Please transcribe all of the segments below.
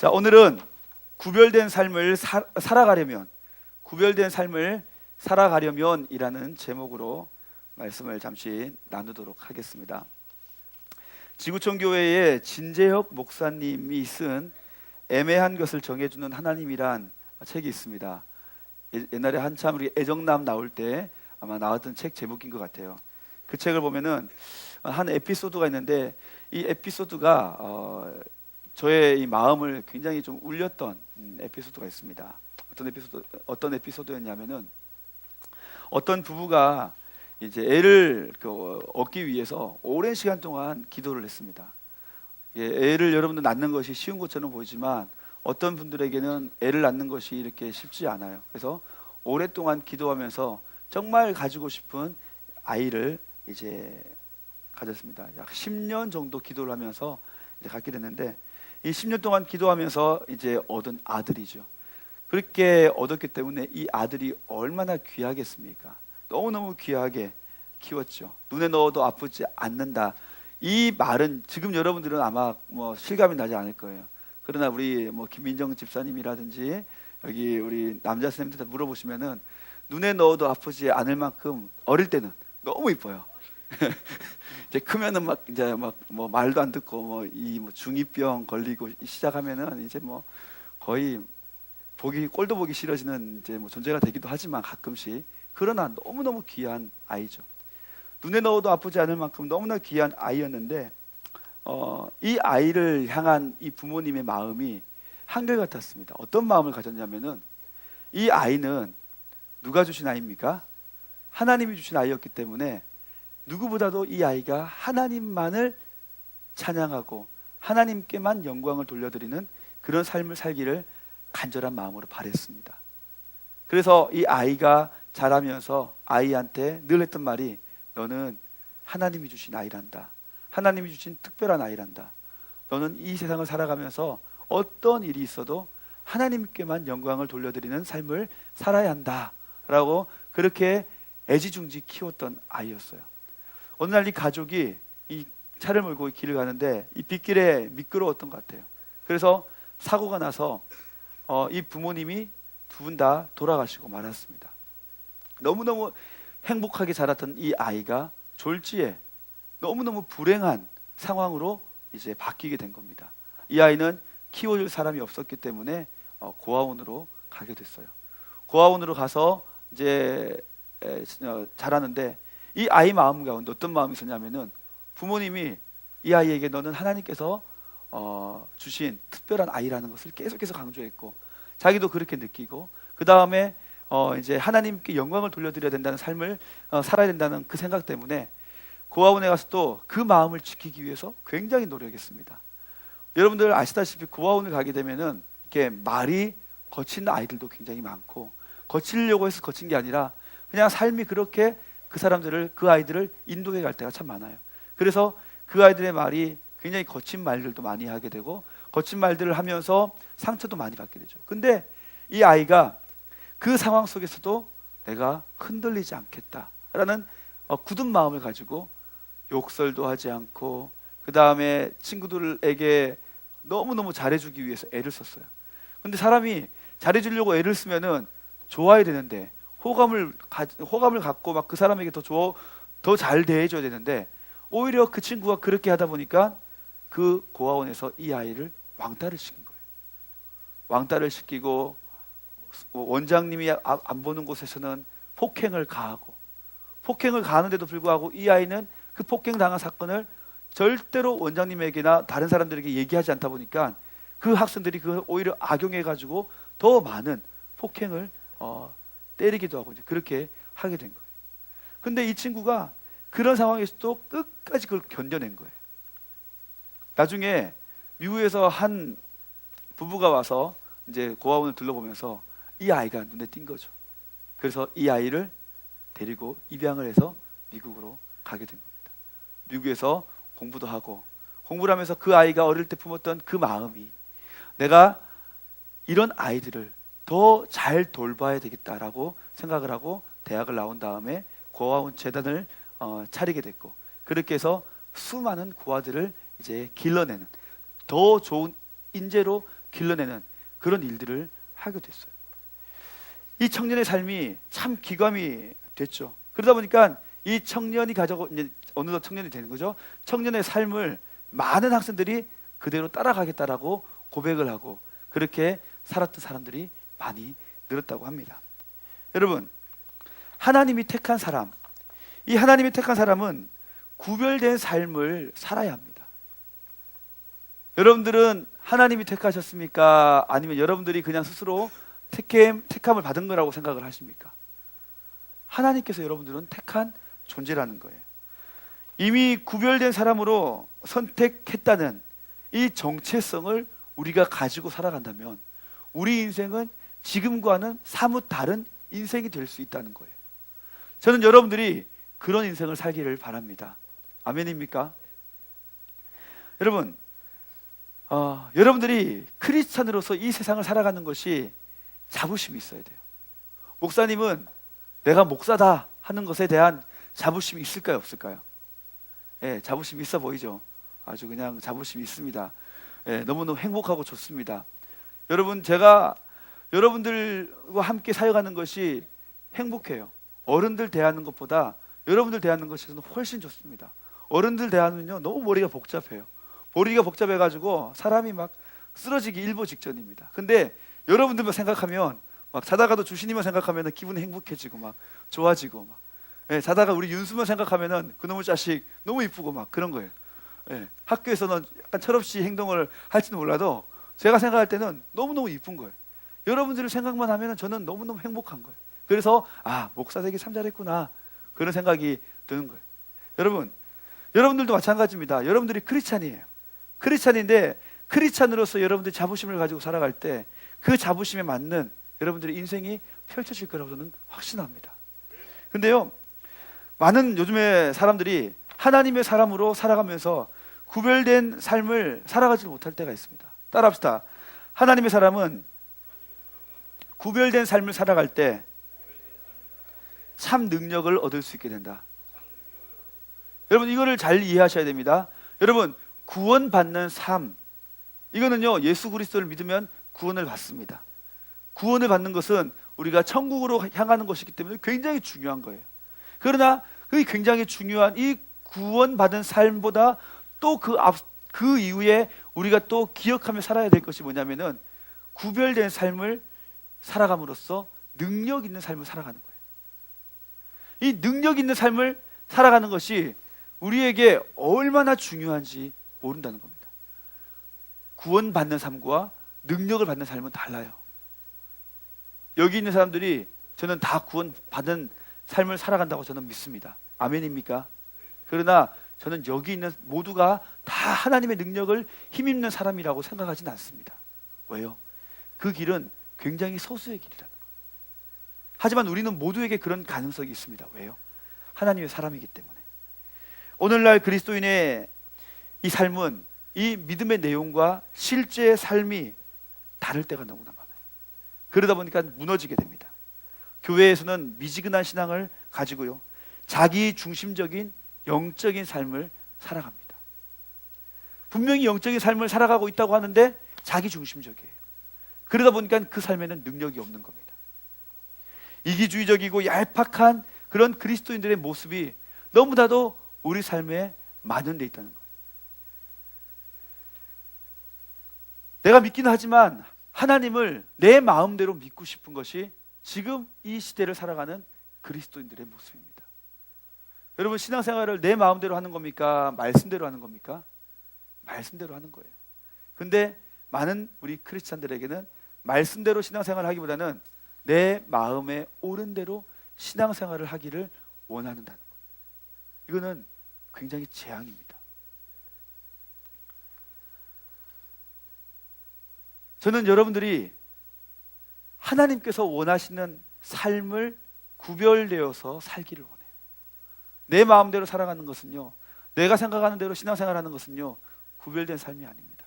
자, 오늘은 구별된 삶을 살아가려면, 구별된 삶을 살아가려면이라는 제목으로 말씀을 잠시 나누도록 하겠습니다. 지구촌 교회의 진재혁 목사님이 쓴 애매한 것을 정해주는 하나님이란 책이 있습니다. 옛날에 한참 우리 애정남 나올 때 아마 나왔던 책 제목인 것 같아요. 그 책을 보면은 한 에피소드가 있는데, 이 에피소드가 저의 이 마음을 굉장히 좀 울렸던 에피소드가 있습니다. 어떤 에피소드였냐면은, 어떤 부부가 이제 애를 얻기 위해서 오랜 시간 동안 기도를 했습니다. 애를 여러분들 낳는 것이 쉬운 것처럼 보이지만 어떤 분들에게는 애를 낳는 것이 이렇게 쉽지 않아요. 그래서 오랫동안 기도하면서 정말 가지고 싶은 아이를 이제 가졌습니다. 약 10년 정도 기도를 하면서 이제 갖게 됐는데, 이 10년 동안 기도하면서 이제 얻은 아들이죠. 그렇게 얻었기 때문에 이 아들이 얼마나 귀하겠습니까? 너무너무 귀하게 키웠죠. 눈에 넣어도 아프지 않는다. 이 말은 지금 여러분들은 아마 실감이 나지 않을 거예요. 그러나 우리 김민정 집사님이라든지 여기 우리 남자 선생님들 물어보시면은 눈에 넣어도 아프지 않을 만큼 어릴 때는 너무 이뻐요. 이제 크면은 이제 말도 안 듣고 중이병 걸리고 시작하면은 이제 거의 꼴도 보기 싫어지는 이제 존재가 되기도 하지만 가끔씩, 그러나 너무너무 귀한 아이죠. 눈에 넣어도 아프지 않을 만큼 너무나 귀한 아이였는데, 이 아이를 향한 이 부모님의 마음이 한결같았습니다. 어떤 마음을 가졌냐면은, 이 아이는 누가 주신 아이입니까? 하나님이 주신 아이였기 때문에 누구보다도 이 아이가 하나님만을 찬양하고 하나님께만 영광을 돌려드리는 그런 삶을 살기를 간절한 마음으로 바랬습니다. 그래서 이 아이가 자라면서 아이한테 늘 했던 말이, 너는 하나님이 주신 아이란다. 하나님이 주신 특별한 아이란다. 너는 이 세상을 살아가면서 어떤 일이 있어도 하나님께만 영광을 돌려드리는 삶을 살아야 한다 라고 그렇게 애지중지 키웠던 아이였어요. 어느 날 이 가족이 이 차를 몰고 길을 가는데 이 빗길에 미끄러웠던 것 같아요. 그래서 사고가 나서 이 부모님이 두 분 다 돌아가시고 말았습니다. 너무너무 행복하게 자랐던 이 아이가 졸지에 너무너무 불행한 상황으로 이제 바뀌게 된 겁니다. 이 아이는 키워줄 사람이 없었기 때문에 고아원으로 가게 됐어요. 고아원으로 가서 이제 자라는데, 이 아이 마음 가운데 어떤 마음이 있었냐면은, 부모님이 이 아이에게 너는 하나님께서 주신 특별한 아이라는 것을 계속해서 강조했고, 자기도 그렇게 느끼고, 그 다음에 이제 하나님께 영광을 돌려드려야 된다는 삶을 살아야 된다는 그 생각 때문에 고아원에 가서 또 그 마음을 지키기 위해서 굉장히 노력했습니다. 여러분들 아시다시피 고아원을 가게 되면은 이렇게 말이 거친 아이들도 굉장히 많고, 거치려고 해서 거친 게 아니라 그냥 삶이 그렇게 그 아이들을 인도해 갈 때가 참 많아요. 그래서 그 아이들의 말이 굉장히 거친 말들도 많이 하게 되고, 거친 말들을 하면서 상처도 많이 받게 되죠. 근데 이 아이가 그 상황 속에서도 내가 흔들리지 않겠다라는 굳은 마음을 가지고 욕설도 하지 않고, 그 다음에 친구들에게 너무너무 잘해주기 위해서 애를 썼어요. 근데 사람이 잘해주려고 애를 쓰면은 좋아야 되는데, 호감을 갖고 막 그 사람에게 더 잘 대해줘야 되는데, 오히려 그 친구가 그렇게 하다 보니까 그 고아원에서 이 아이를 왕따를 시킨 거예요. 왕따를 시키고, 원장님이 안 보는 곳에서는 폭행을 가하고, 폭행을 가하는데도 불구하고 이 아이는 그 폭행 당한 사건을 절대로 원장님에게나 다른 사람들에게 얘기하지 않다 보니까 그 학생들이 그걸 오히려 악용해가지고 더 많은 폭행을 때리기도 하고 이제 그렇게 하게 된 거예요. 근데 이 친구가 그런 상황에서도 끝까지 그걸 견뎌낸 거예요. 나중에 미국에서 한 부부가 와서 이제 고아원을 둘러보면서 이 아이가 눈에 띈 거죠. 그래서 이 아이를 데리고 입양을 해서 미국으로 가게 된 겁니다. 미국에서 공부도 하고, 공부를 하면서 그 아이가 어릴 때 품었던 그 마음이, 내가 이런 아이들을 더 잘 돌봐야 되겠다라고 생각을 하고 대학을 나온 다음에 고아원 재단을 차리게 됐고, 그렇게 해서 수많은 고아들을 이제 길러내는, 더 좋은 인재로 길러내는 그런 일들을 하게 됐어요. 이 청년의 삶이 참 기감이 됐죠. 그러다 보니까 이 청년이 가지고 이제 어느덧 청년이 되는 거죠. 청년의 삶을 많은 학생들이 그대로 따라가겠다라고 고백을 하고 그렇게 살았던 사람들이 많이 늘었다고 합니다. 여러분, 하나님이 택한 사람, 이 하나님이 택한 사람은 구별된 삶을 살아야 합니다. 여러분들은 하나님이 택하셨습니까? 아니면 여러분들이 그냥 스스로 택함을 받은 거라고 생각을 하십니까? 하나님께서 여러분들은 택한 존재라는 거예요. 이미 구별된 사람으로 선택했다는 이 정체성을 우리가 가지고 살아간다면 우리 인생은 지금과는 사뭇 다른 인생이 될 수 있다는 거예요. 저는 여러분들이 그런 인생을 살기를 바랍니다. 아멘입니까? 여러분, 여러분들이 크리스찬으로서 이 세상을 살아가는 것이 자부심이 있어야 돼요. 목사님은 내가 목사다 하는 것에 대한 자부심이 있을까요, 없을까요? 예, 자부심이 있어 보이죠. 아주 그냥 자부심이 있습니다. 예, 너무너무 행복하고 좋습니다. 여러분, 제가 여러분들과 함께 사역하는 것이 행복해요. 어른들 대하는 것보다 여러분들 대하는 것이 저는 훨씬 좋습니다. 어른들 대하면요 너무 머리가 복잡해요. 머리가 복잡해가지고 사람이 막 쓰러지기 일보 직전입니다. 근데 여러분들만 생각하면 막 자다가도 주시님만 생각하면 기분이 행복해지고 막 좋아지고 막 예, 자다가 우리 윤수만 생각하면은 그놈의 자식 너무 이쁘고 막 그런 거예요. 예, 학교에서는 약간 철없이 행동을 할지는 몰라도 제가 생각할 때는 너무너무 이쁜 거예요. 여러분들을 생각만 하면은 저는 너무너무 행복한 거예요. 그래서 목사 되기 참 잘했구나 그런 생각이 드는 거예요. 여러분들도 마찬가지입니다. 여러분들이 크리스찬이에요. 크리스찬인데 크리스찬으로서 여러분들이 자부심을 가지고 살아갈 때 그 자부심에 맞는 여러분들의 인생이 펼쳐질 거라고 저는 확신합니다. 근데요, 많은 요즘의 사람들이 하나님의 사람으로 살아가면서 구별된 삶을 살아가지 못할 때가 있습니다. 따라합시다. 하나님의 사람은 구별된 삶을 살아갈 때 참 능력을 얻을 수 있게 된다. 여러분, 이거를 잘 이해하셔야 됩니다. 여러분, 구원받는 삶, 이거는요 예수 그리스도를 믿으면 구원을 받습니다. 구원을 받는 것은 우리가 천국으로 향하는 것이기 때문에 굉장히 중요한 거예요. 그러나 그 굉장히 중요한 이 구원받은 삶보다 또 그 이후에 우리가 또 기억하며 살아야 될 것이 뭐냐면은 구별된 삶을 살아감으로써 능력 있는 삶을 살아가는 거예요. 이 능력 있는 삶을 살아가는 것이 우리에게 얼마나 중요한지 모른다는 겁니다. 구원받는 삶과 능력을 받는 삶은 달라요. 여기 있는 사람들이 저는 다 구원받은 삶을 살아간다고 저는 믿습니다. 아멘입니까? 그러나 저는 여기 있는 모두가 다 하나님의 능력을 힘입는 사람이라고 생각하진 않습니다. 왜요? 그 길은 굉장히 소수의 길이라는 거예요. 하지만 우리는 모두에게 그런 가능성이 있습니다. 왜요? 하나님의 사람이기 때문에. 오늘날 그리스도인의 이 삶은 이 믿음의 내용과 실제의 삶이 다를 때가 너무나 많아요. 그러다 보니까 무너지게 됩니다. 교회에서는 미지근한 신앙을 가지고요 자기 중심적인 영적인 삶을 살아갑니다. 분명히 영적인 삶을 살아가고 있다고 하는데 자기 중심적이에요. 그러다 보니까 그 삶에는 능력이 없는 겁니다. 이기주의적이고 얄팍한 그런 그리스도인들의 모습이 너무나도 우리 삶에 만연되어 있다는 거예요. 내가 믿기는 하지만 하나님을 내 마음대로 믿고 싶은 것이 지금 이 시대를 살아가는 그리스도인들의 모습입니다. 여러분, 신앙생활을 내 마음대로 하는 겁니까? 말씀대로 하는 겁니까? 말씀대로 하는 거예요. 근데 많은 우리 크리스찬들에게는 말씀대로 신앙생활을 하기보다는 내 마음에 옳은 대로 신앙생활을 하기를 원한다는 거예요. 이거는 굉장히 재앙입니다. 저는 여러분들이 하나님께서 원하시는 삶을 구별되어서 살기를 원해요. 내 마음대로 살아가는 것은요, 내가 생각하는 대로 신앙생활하는 것은요 구별된 삶이 아닙니다.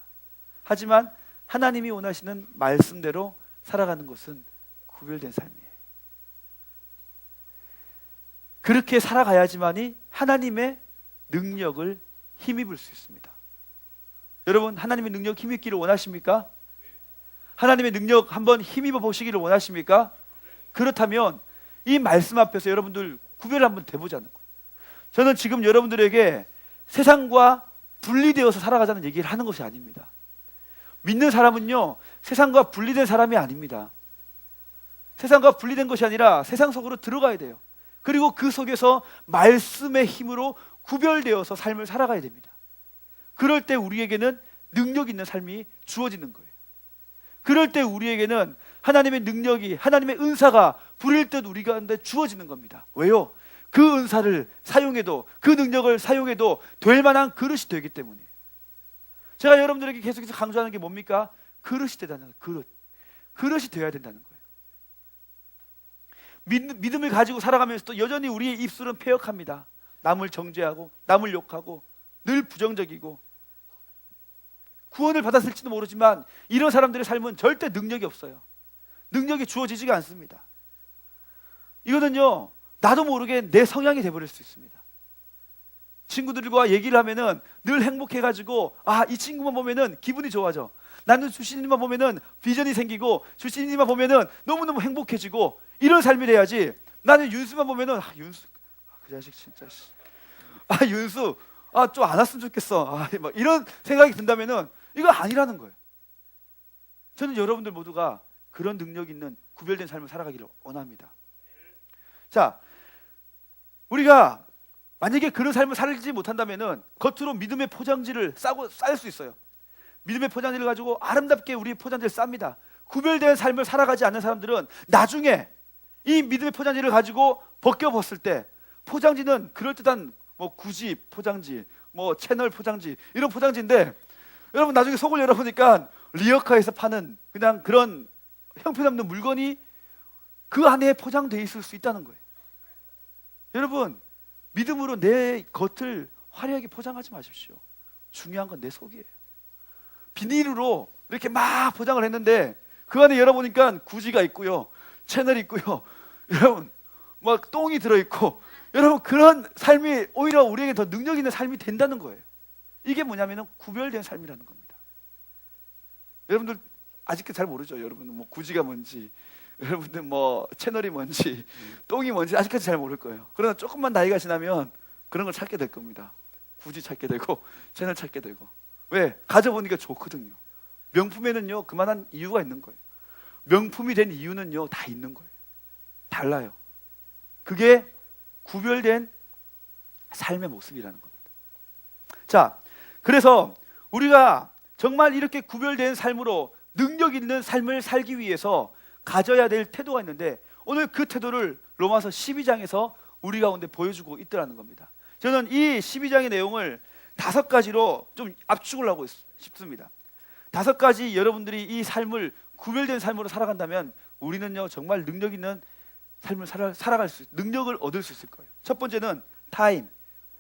하지만 하나님이 원하시는 말씀대로 살아가는 것은 구별된 삶이에요. 그렇게 살아가야지만이 하나님의 능력을 힘입을 수 있습니다. 여러분, 하나님의 능력 힘입기를 원하십니까? 하나님의 능력 한번 힘입어 보시기를 원하십니까? 그렇다면 이 말씀 앞에서 여러분들 구별 한번 돼보자는 거예요. 저는 지금 여러분들에게 세상과 분리되어서 살아가자는 얘기를 하는 것이 아닙니다. 믿는 사람은요, 세상과 분리된 사람이 아닙니다. 세상과 분리된 것이 아니라 세상 속으로 들어가야 돼요. 그리고 그 속에서 말씀의 힘으로 구별되어서 삶을 살아가야 됩니다. 그럴 때 우리에게는 능력 있는 삶이 주어지는 거예요. 그럴 때 우리에게는 하나님의 능력이, 하나님의 은사가 부릴 듯 우리 가운데 주어지는 겁니다. 왜요? 그 은사를 사용해도, 그 능력을 사용해도 될 만한 그릇이 되기 때문에. 제가 여러분들에게 계속해서 강조하는 게 뭡니까? 그릇이 되다는 거예요. 그릇이 되어야 된다는 거예요. 믿음을 가지고 살아가면서도 여전히 우리의 입술은 패역합니다. 남을 정죄하고 남을 욕하고 늘 부정적이고, 구원을 받았을지도 모르지만 이런 사람들의 삶은 절대 능력이 없어요. 능력이 주어지지가 않습니다. 이거는요, 나도 모르게 내 성향이 돼버릴 수 있습니다. 친구들과 얘기를 하면은 늘 행복해가지고, 아, 이 친구만 보면은 기분이 좋아져. 나는 주신님만 보면은 비전이 생기고, 주신님만 보면은 너무너무 행복해지고, 이런 삶이 돼야지. 나는 윤수만 보면은, 아, 윤수, 그 자식 진짜, 아, 윤수, 아, 좀 안 왔으면 좋겠어. 아, 막 이런 생각이 든다면은 이거 아니라는 거예요. 저는 여러분들 모두가 그런 능력 있는 구별된 삶을 살아가기를 원합니다. 자, 우리가 만약에 그런 삶을 살지 못한다면은 겉으로 믿음의 포장지를 쌓을 수 있어요. 믿음의 포장지를 가지고 아름답게 우리의 포장지를 쌉니다. 구별된 삶을 살아가지 않는 사람들은 나중에 이 믿음의 포장지를 가지고 벗겨봤을 때, 포장지는 그럴듯한 뭐 구지 포장지, 뭐 채널 포장지, 이런 포장지인데, 여러분 나중에 속을 열어보니까 리어카에서 파는 그냥 그런 형편없는 물건이 그 안에 포장되어 있을 수 있다는 거예요. 여러분, 믿음으로 내 겉을 화려하게 포장하지 마십시오. 중요한 건 내 속이에요. 비닐로 이렇게 막 포장을 했는데 그 안에 열어보니까 구지가 있고요, 채널이 있고요, 여러분 막 똥이 들어있고, 여러분 그런 삶이 오히려 우리에게 더 능력 있는 삶이 된다는 거예요. 이게 뭐냐면 구별된 삶이라는 겁니다. 여러분들 아직도 잘 모르죠. 여러분들 뭐 구지가 뭔지, 여러분들 뭐 채널이 뭔지, 똥이 뭔지 아직까지 잘 모를 거예요. 그러나 조금만 나이가 지나면 그런 걸 찾게 될 겁니다. 구지 찾게 되고 채널 찾게 되고. 왜? 가져보니까 좋거든요. 명품에는요 그만한 이유가 있는 거예요. 명품이 된 이유는요 다 있는 거예요. 달라요. 그게 구별된 삶의 모습이라는 겁니다. 자, 그래서 우리가 정말 이렇게 구별된 삶으로 능력 있는 삶을 살기 위해서 가져야 될 태도가 있는데, 오늘 그 태도를 로마서 12장에서 우리 가운데 보여주고 있더라는 겁니다. 저는 이 12장의 내용을 5가지로 좀 압축을 하고 싶습니다. 5가지 여러분들이 이 삶을 구별된 삶으로 살아간다면 우리는요 정말 능력 있는 삶을 살아갈 수, 능력을 얻을 수 있을 거예요. 첫 번째는 타임,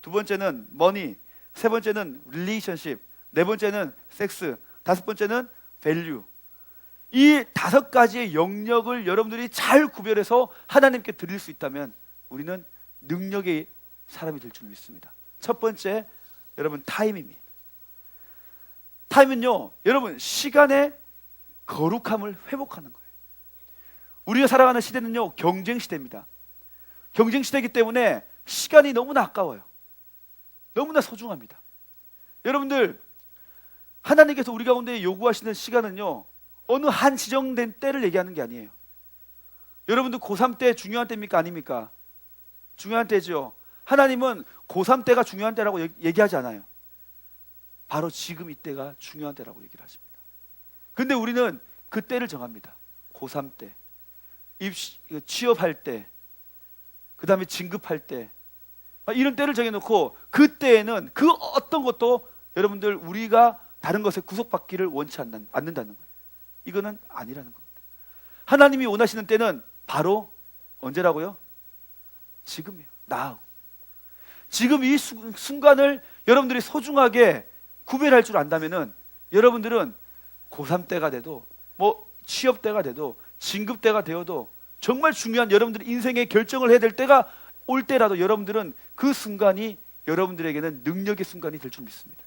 두 번째는 머니, 세 번째는 릴레이션십, 네 번째는 섹스, 다섯 번째는 밸류. 이 5가지의 영역을 여러분들이 잘 구별해서 하나님께 드릴 수 있다면 우리는 능력의 사람이 될 줄 믿습니다. 첫 번째, 여러분 타임입니다. 타임은요 여러분 시간의 거룩함을 회복하는 거예요. 우리가 살아가는 시대는요 경쟁 시대입니다. 경쟁 시대이기 때문에 시간이 너무나 아까워요. 너무나 소중합니다. 여러분들, 하나님께서 우리 가운데 요구하시는 시간은요 어느 한 지정된 때를 얘기하는 게 아니에요. 여러분들 고3 때 중요한 때입니까? 아닙니까? 중요한 때죠. 하나님은 고3 때가 중요한 때라고 얘기하지 않아요. 바로 지금 이때가 중요한 때라고 얘기를 하십니다. 근데 우리는 그 때를 정합니다. 고3 때, 취업할 때, 그 다음에 진급할 때, 이런 때를 정해놓고 그 때에는 그 어떤 것도 여러분들 우리가 다른 것에 구속받기를 원치 않는다는 거예요. 이거는 아니라는 겁니다. 하나님이 원하시는 때는 바로 언제라고요? 지금이에요. now. 지금 이 순간을 여러분들이 소중하게 구별할 줄 안다면은 여러분들은 고3 때가 돼도 뭐 취업 때가 돼도 진급 때가 되어도 정말 중요한 여러분들의 인생의 결정을 해야 될 때가 올 때라도 여러분들은 그 순간이 여러분들에게는 능력의 순간이 될 줄 믿습니다.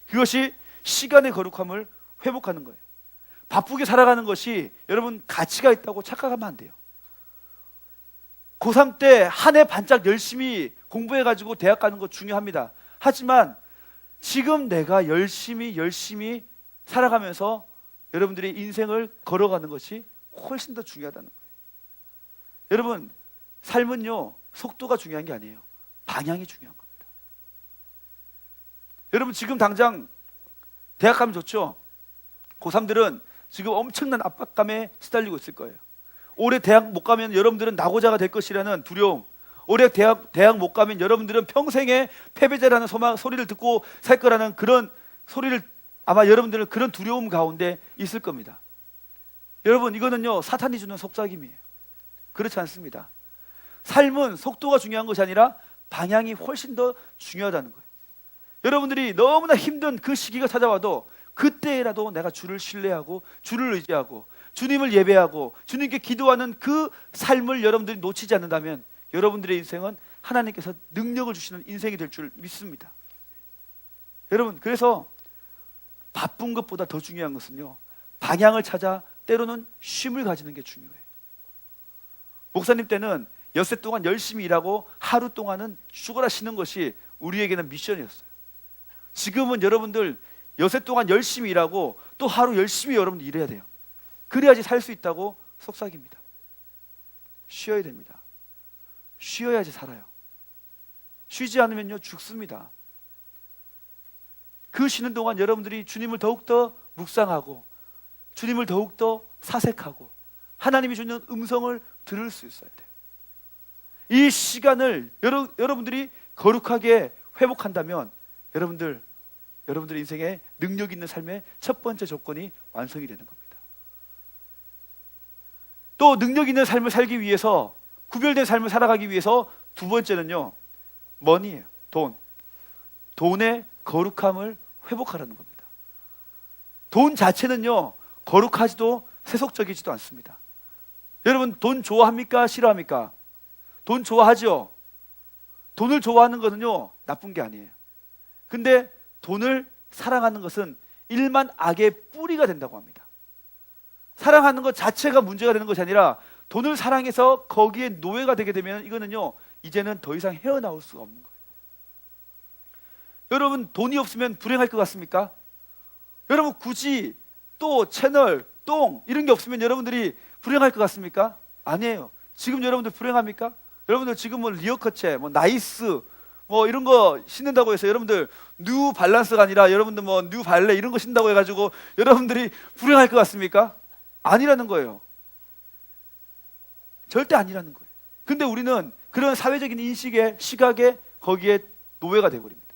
그것이 시간의 거룩함을 회복하는 거예요. 바쁘게 살아가는 것이 여러분 가치가 있다고 착각하면 안 돼요. 고3 때 한 해 반짝 열심히 공부해가지고 대학 가는 거 중요합니다. 하지만 지금 내가 열심히 살아가면서 여러분들의 인생을 걸어가는 것이 훨씬 더 중요하다는 거예요. 여러분, 삶은요 속도가 중요한 게 아니에요. 방향이 중요한 겁니다. 여러분, 지금 당장 대학 가면 좋죠? 고3들은 지금 엄청난 압박감에 시달리고 있을 거예요. 올해 대학 못 가면 여러분들은 낙오자가 될 것이라는 두려움, 올해 대학 못 가면 여러분들은 평생에 패배자라는 소리를 듣고 살 거라는 그런 소리를, 아마 여러분들은 그런 두려움 가운데 있을 겁니다. 여러분, 이거는요 사탄이 주는 속삭임이에요. 그렇지 않습니다. 삶은 속도가 중요한 것이 아니라 방향이 훨씬 더 중요하다는 거예요. 여러분들이 너무나 힘든 그 시기가 찾아와도 그때라도 내가 주를 신뢰하고 주를 의지하고 주님을 예배하고 주님께 기도하는 그 삶을 여러분들이 놓치지 않는다면 여러분들의 인생은 하나님께서 능력을 주시는 인생이 될 줄 믿습니다. 여러분, 그래서 바쁜 것보다 더 중요한 것은요 방향을 찾아 때로는 쉼을 가지는 게 중요해요. 목사님 때는 엿새 동안 열심히 일하고 하루 동안은 쉬거나 쉬는 것이 우리에게는 미션이었어요. 지금은 여러분들 엿새 동안 열심히 일하고 또 하루 열심히 여러분들 일해야 돼요. 그래야지 살 수 있다고 속삭입니다. 쉬어야 됩니다. 쉬어야지 살아요. 쉬지 않으면요 죽습니다. 그 쉬는 동안 여러분들이 주님을 더욱더 묵상하고 주님을 더욱더 사색하고 하나님이 주는 음성을 들을 수 있어야 돼요. 이 시간을 여러분들이 거룩하게 회복한다면 여러분들 인생에 능력 있는 삶의 첫 번째 조건이 완성이 되는 겁니다. 또 능력 있는 삶을 살기 위해서, 구별된 삶을 살아가기 위해서 두 번째는요 머니예요. 돈의 거룩함을 회복하라는 겁니다. 돈 자체는요 거룩하지도 세속적이지도 않습니다. 여러분, 돈 좋아합니까? 싫어합니까? 돈 좋아하죠. 돈을 좋아하는 것은요 나쁜 게 아니에요. 근데 돈을 사랑하는 것은 일만 악의 뿌리가 된다고 합니다. 사랑하는 것 자체가 문제가 되는 것이 아니라 돈을 사랑해서 거기에 노예가 되게 되면 이거는요 이제는 더 이상 헤어나올 수가 없는 거예요. 여러분, 돈이 없으면 불행할 것 같습니까? 여러분, 굳이 또 채널, 똥 이런 게 없으면 여러분들이 불행할 것 같습니까? 아니에요. 지금 여러분들 불행합니까? 여러분들 지금 뭐 리어커체, 뭐 나이스 뭐 이런 거 신는다고 해서 여러분들 뉴 발란스가 아니라 여러분들 뭐 뉴 발레 이런 거 신다고 해가지고 여러분들이 불행할 것 같습니까? 아니라는 거예요. 절대 아니라는 거예요. 근데 우리는 그런 사회적인 인식에, 시각에 거기에 노예가 되어버립니다.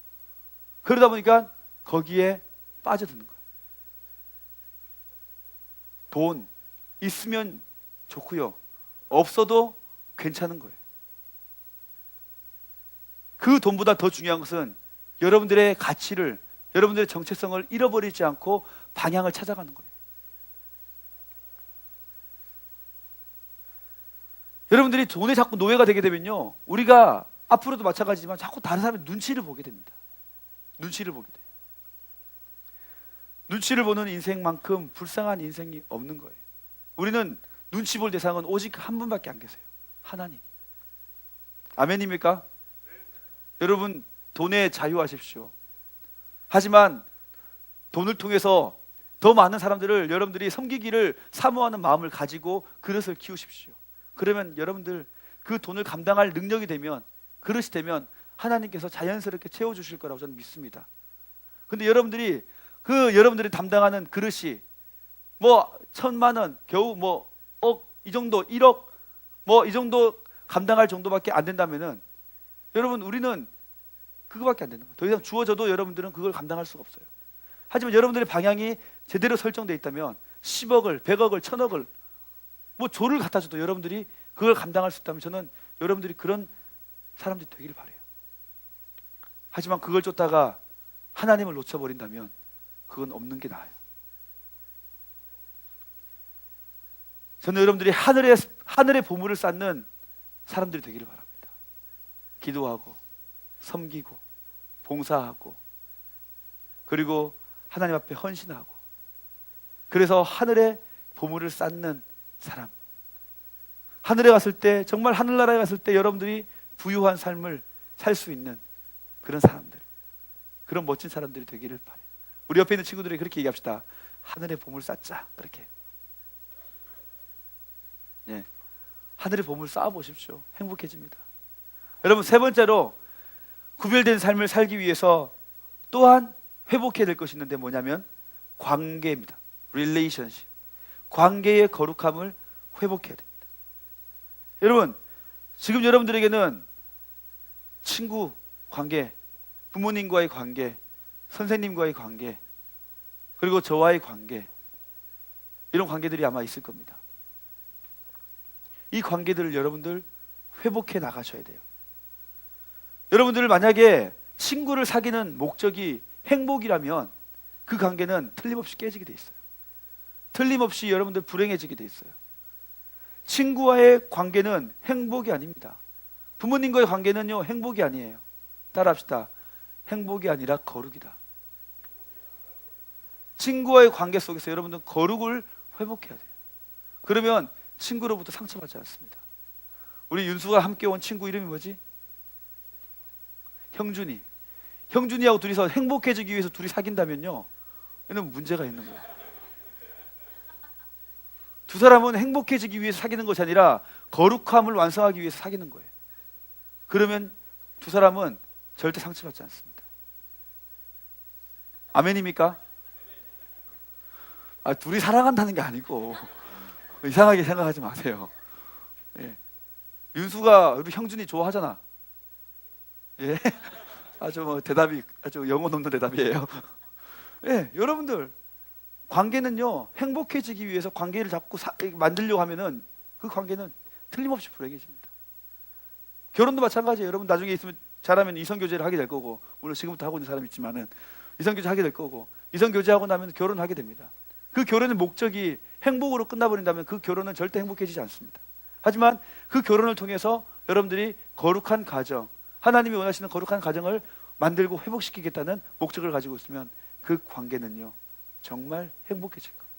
그러다 보니까 거기에 빠져드는 거예요. 돈 있으면 좋고요, 없어도 괜찮은 거예요. 그 돈보다 더 중요한 것은 여러분들의 가치를, 여러분들의 정체성을 잃어버리지 않고 방향을 찾아가는 거예요. 여러분들이 돈에 자꾸 노예가 되게 되면요 우리가 앞으로도 마찬가지지만 자꾸 다른 사람의 눈치를 보게 됩니다. 눈치를 보게 돼요. 눈치를 보는 인생만큼 불쌍한 인생이 없는 거예요. 우리는 눈치 볼 대상은 오직 한 분밖에 안 계세요. 하나님. 아멘입니까? 여러분, 돈에 자유하십시오. 하지만 돈을 통해서 더 많은 사람들을 여러분들이 섬기기를 사모하는 마음을 가지고 그릇을 키우십시오. 그러면 여러분들 그 돈을 감당할 능력이 되면, 그릇이 되면 하나님께서 자연스럽게 채워주실 거라고 저는 믿습니다. 근데 여러분들이 여러분들이 담당하는 그릇이 뭐 1,000만 원, 겨우 뭐 억, 이 정도, 1억 뭐 이 정도 감당할 정도밖에 안 된다면은 여러분, 우리는 그거밖에 안 되는 거예요. 더 이상 주어져도 여러분들은 그걸 감당할 수가 없어요. 하지만 여러분들의 방향이 제대로 설정되어 있다면 10억을, 100억을, 1,000억을 뭐 조를 갖다 줘도 여러분들이 그걸 감당할 수 있다면 저는 여러분들이 그런 사람들이 되길 바라요. 하지만 그걸 쫓다가 하나님을 놓쳐버린다면 그건 없는 게 나아요. 저는 여러분들이 하늘의 보물을 쌓는 사람들이 되기를 바랍니다. 기도하고 섬기고 봉사하고 그리고 하나님 앞에 헌신하고 그래서 하늘에 보물을 쌓는 사람, 하늘에 갔을 때, 정말 하늘나라에 갔을 때 여러분들이 부유한 삶을 살 수 있는 그런 사람들, 그런 멋진 사람들이 되기를 바래요. 우리 옆에 있는 친구들이 그렇게 얘기합시다. 하늘에 보물 쌓자. 그렇게. 예. 하늘에 보물 쌓아 보십시오. 행복해집니다. 여러분, 세 번째로 구별된 삶을 살기 위해서 또한 회복해야 될 것이 있는데 뭐냐면 관계입니다. relationship. 관계의 거룩함을 회복해야 됩니다. 여러분, 지금 여러분들에게는 친구 관계, 부모님과의 관계, 선생님과의 관계, 그리고 저와의 관계, 이런 관계들이 아마 있을 겁니다. 이 관계들을 여러분들 회복해 나가셔야 돼요. 여러분들 만약에 친구를 사귀는 목적이 행복이라면 그 관계는 틀림없이 깨지게 돼 있어요. 틀림없이 여러분들 불행해지게 돼 있어요. 친구와의 관계는 행복이 아닙니다. 부모님과의 관계는요, 행복이 아니에요. 따라합시다. 행복이 아니라 거룩이다. 친구와의 관계 속에서 여러분들은 거룩을 회복해야 돼요. 그러면 친구로부터 상처받지 않습니다. 우리 윤수가 함께 온 친구 이름이 뭐지? 형준이. 형준이하고 둘이서 행복해지기 위해서 둘이 사귄다면요, 얘는 문제가 있는 거예요. 두 사람은 행복해지기 위해서 사귀는 것이 아니라 거룩함을 완성하기 위해서 사귀는 거예요. 그러면 두 사람은 절대 상처받지 않습니다. 아멘입니까? 둘이 사랑한다는 게 아니고 이상하게 생각하지 마세요. 예. 윤수가 우리 형준이 좋아하잖아. 예. 아주 대답이 아주 영혼 없는 대답이에요. 예, 여러분들 관계는요, 행복해지기 위해서 관계를 자꾸 만들려고 하면은 그 관계는 틀림없이 불행해집니다. 결혼도 마찬가지예요. 여러분 나중에 있으면 잘하면 이성교제를 하게 될 거고, 물론 지금부터 하고 있는 사람이 있지만은 이성교제 하게 될 거고, 이성교제하고 나면 결혼하게 됩니다. 그 결혼의 목적이 행복으로 끝나버린다면 그 결혼은 절대 행복해지지 않습니다. 하지만 그 결혼을 통해서 여러분들이 거룩한 가정, 하나님이 원하시는 거룩한 가정을 만들고 회복시키겠다는 목적을 가지고 있으면 그 관계는요, 정말 행복해질 거예요.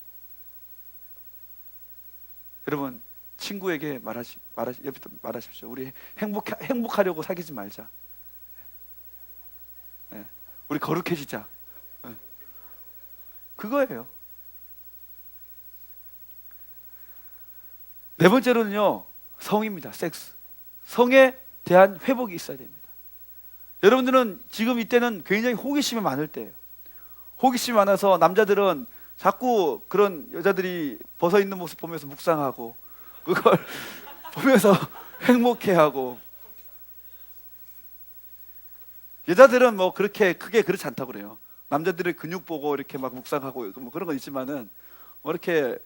여러분, 친구에게 옆에 말하십시오. 우리 행복하려고 사귀지 말자. 네. 우리 거룩해지자. 네. 그거예요. 네 번째로는요, 성입니다. 섹스. 성에 대한 회복이 있어야 됩니다. 여러분들은 지금 이때는 굉장히 호기심이 많을 때예요. 호기심이 많아서 남자들은 자꾸 그런 여자들이 벗어 있는 모습 보면서 묵상하고, 그걸 보면서 행복해하고, 여자들은 뭐 그렇게 크게 그렇지 않다고 그래요. 남자들의 근육 보고 이렇게 막 묵상하고 뭐 그런 건 있지만은 뭐 이렇게,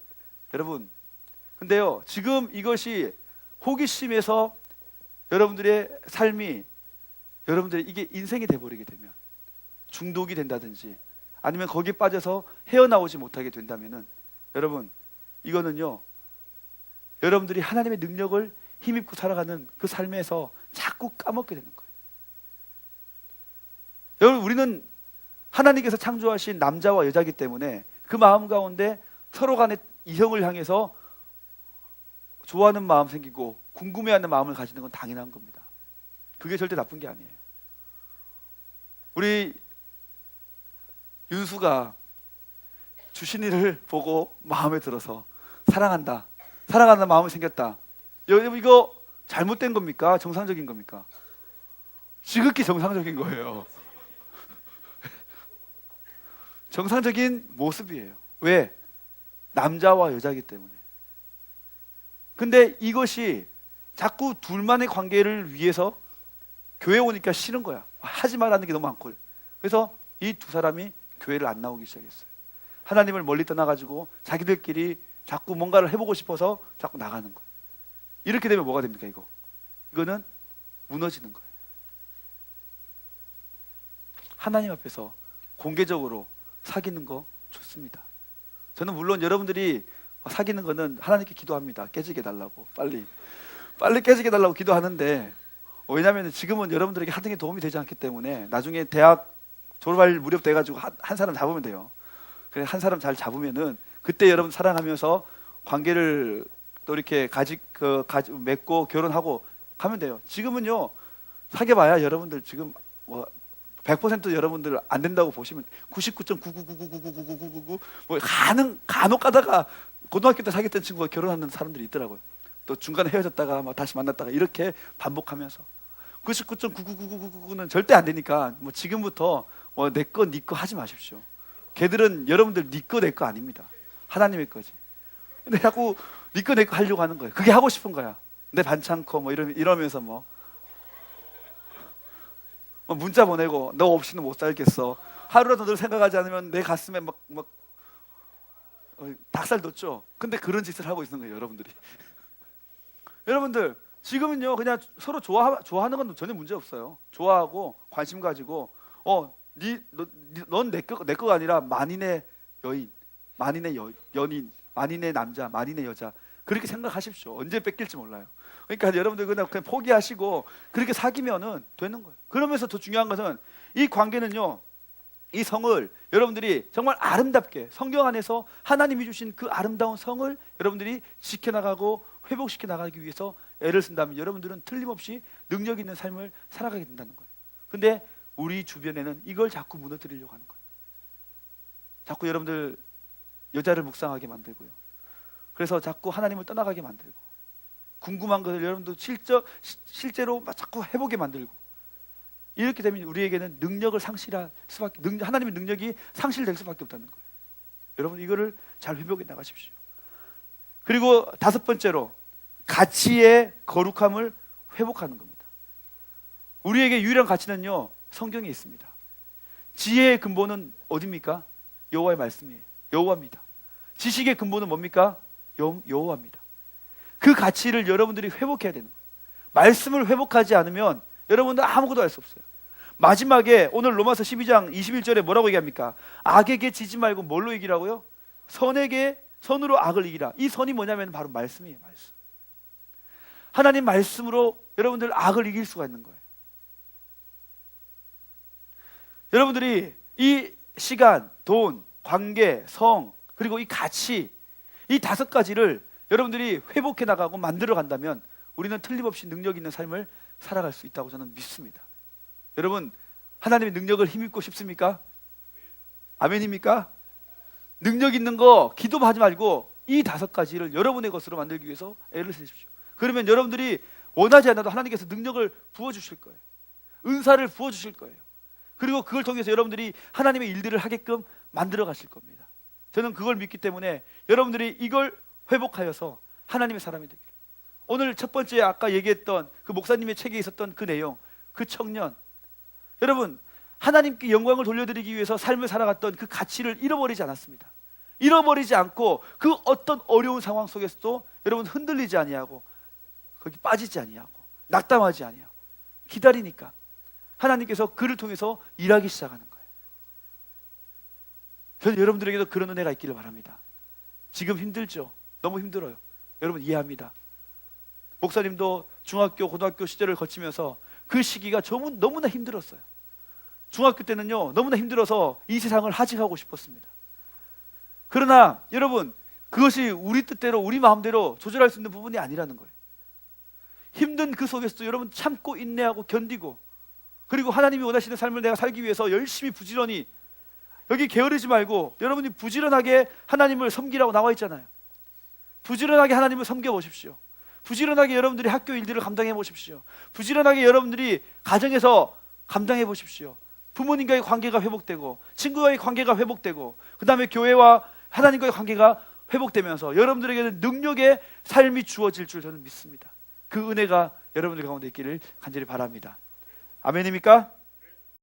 여러분, 근데요, 지금 이것이 호기심에서 여러분들의 삶이, 여러분들의 이게 인생이 돼버리게 되면, 중독이 된다든지 아니면 거기에 빠져서 헤어나오지 못하게 된다면은, 여러분, 이거는요, 여러분들이 하나님의 능력을 힘입고 살아가는 그 삶에서 자꾸 까먹게 되는 거예요. 여러분, 우리는 하나님께서 창조하신 남자와 여자이기 때문에 그 마음 가운데 서로 간에 이성을 향해서 좋아하는 마음 생기고 궁금해하는 마음을 가지는 건 당연한 겁니다. 그게 절대 나쁜 게 아니에요. 우리 윤수가 주신이를 보고 마음에 들어서 사랑한다, 사랑하는 마음이 생겼다. 여러분, 이거 잘못된 겁니까? 정상적인 겁니까? 지극히 정상적인 거예요. 정상적인 모습이에요. 왜? 남자와 여자이기 때문에. 근데 이것이 자꾸 둘만의 관계를 위해서 교회 오니까 싫은 거야. 하지 말라는 게 너무 많고. 그래서 이 두 사람이 교회를 안 나오기 시작했어요. 하나님을 멀리 떠나가지고 자기들끼리 자꾸 뭔가를 해보고 싶어서 자꾸 나가는 거예요. 이렇게 되면 뭐가 됩니까? 이거는 무너지는 거예요. 하나님 앞에서 공개적으로 사귀는 거 좋습니다. 저는 물론 여러분들이 사귀는 거는 하나님께 기도합니다. 깨지게 달라고, 빨리 깨지게 달라고 기도하는데, 왜냐하면 지금은 여러분들에게 하는 게 도움이 되지 않기 때문에 나중에 대학 졸업할 무렵 돼가지고 한 사람 잡으면 돼요. 그래, 한 사람 잘 잡으면은 그때 여러분 사랑하면서 관계를 또 이렇게 맺고 결혼하고 가면 돼요. 지금은요, 사귀어봐야 여러분들 지금 뭐 100% 여러분들 안 된다고 보시면 99.999999999 뭐 간혹 가다가 고등학교 때 사귀었던 친구가 결혼하는 사람들이 있더라고요. 또 중간에 헤어졌다가 뭐 다시 만났다가 이렇게 반복하면서 99.9999999는 절대 안 되니까 뭐 지금부터 뭐 내 거 네 거 하지 마십시오. 걔들은 여러분들 네 거 내 거 아닙니다. 하나님의 거지. 근데 자꾸 네 거 내 거 하려고 하는 거예요. 그게 하고 싶은 거야. 내 반창고 뭐 이러면서 뭐 문자 보내고 너 없이는 못 살겠어. 하루라도 널 생각하지 않으면 내 가슴에 막 닭살 돋죠. 근데 그런 짓을 하고 있는 거예요, 여러분들이. 여러분들 지금은요 그냥 서로 좋아하는 건 전혀 문제 없어요. 좋아하고 관심 가지고 넌 내 거가 아니라 만인의 여인, 만인의 연인, 만인의 남자, 만인의 여자 그렇게 생각하십시오. 언제 뺏길지 몰라요. 그러니까 여러분들 그냥 포기하시고 그렇게 사귀면은 되는 거예요. 그러면서 더 중요한 것은 이 관계는요, 이 성을 여러분들이 정말 아름답게 성경 안에서 하나님이 주신 그 아름다운 성을 여러분들이 지켜나가고 회복시켜 나가기 위해서 애를 쓴다면 여러분들은 틀림없이 능력 있는 삶을 살아가게 된다는 거예요. 근데 우리 주변에는 이걸 자꾸 무너뜨리려고 하는 거예요. 자꾸 여러분들 여자를 묵상하게 만들고요. 그래서 자꾸 하나님을 떠나가게 만들고 궁금한 것을 여러분도 실제로 자꾸 해보게 만들고 이렇게 되면 우리에게는 능력을 상실할 수밖에 하나님의 능력이 상실될 수밖에 없다는 거예요. 여러분 이거를 잘 회복해 나가십시오. 그리고 다섯 번째로 가치의 거룩함을 회복하는 겁니다. 우리에게 유일한 가치는요 성경에 있습니다. 지혜의 근본은 어디입니까? 여호와의 말씀이에요. 여호와입니다. 지식의 근본은 뭡니까? 여호와입니다. 그 가치를 여러분들이 회복해야 되는 거예요. 말씀을 회복하지 않으면 여러분들 아무것도 알 수 없어요. 마지막에 오늘 로마서 12장 21절에 뭐라고 얘기합니까? 악에게 지지 말고 뭘로 이기라고요? 선으로 악을 이기라. 이 선이 뭐냐면 바로 말씀이에요. 말씀. 하나님 말씀으로 여러분들 악을 이길 수가 있는 거예요. 여러분들이 이 시간, 돈, 관계, 성, 그리고 이 가치, 이 다섯 가지를 여러분들이 회복해 나가고 만들어 간다면 우리는 틀림없이 능력 있는 삶을 살아갈 수 있다고 저는 믿습니다. 여러분 하나님의 능력을 힘입고 싶습니까? 아멘입니까? 능력 있는 거 기도하지 말고 이 다섯 가지를 여러분의 것으로 만들기 위해서 애를 쓰십시오. 그러면 여러분들이 원하지 않아도 하나님께서 능력을 부어주실 거예요. 은사를 부어주실 거예요. 그리고 그걸 통해서 여러분들이 하나님의 일들을 하게끔 만들어 가실 겁니다. 저는 그걸 믿기 때문에 여러분들이 이걸 회복하여서 하나님의 사람이 되기를. 오늘 첫 번째 아까 얘기했던 그 목사님의 책에 있었던 그 내용, 그 청년, 여러분 하나님께 영광을 돌려드리기 위해서 삶을 살아갔던 그 가치를 잃어버리지 않았습니다. 잃어버리지 않고 그 어떤 어려운 상황 속에서도 여러분 흔들리지 아니하고 거기 빠지지 아니하고 낙담하지 아니하고 기다리니까 하나님께서 그를 통해서 일하기 시작하는 거예요. 저는 여러분들에게도 그런 은혜가 있기를 바랍니다. 지금 힘들죠? 너무 힘들어요. 여러분 이해합니다. 목사님도 중학교, 고등학교 시절을 거치면서 그 시기가 너무나 힘들었어요. 중학교 때는요 너무나 힘들어서 이 세상을 하직하고 싶었습니다. 그러나 여러분 그것이 우리 뜻대로 우리 마음대로 조절할 수 있는 부분이 아니라는 거예요. 힘든 그 속에서도 여러분 참고 인내하고 견디고 그리고 하나님이 원하시는 삶을 내가 살기 위해서 열심히 부지런히 여기 게으르지 말고 여러분이 부지런하게 하나님을 섬기라고 나와 있잖아요. 부지런하게 하나님을 섬겨보십시오. 부지런하게 여러분들이 학교 일들을 감당해 보십시오. 부지런하게 여러분들이 가정에서 감당해 보십시오. 부모님과의 관계가 회복되고 친구와의 관계가 회복되고 그 다음에 교회와 하나님과의 관계가 회복되면서 여러분들에게는 능력의 삶이 주어질 줄 저는 믿습니다. 그 은혜가 여러분들 가운데 있기를 간절히 바랍니다. 아멘입니까?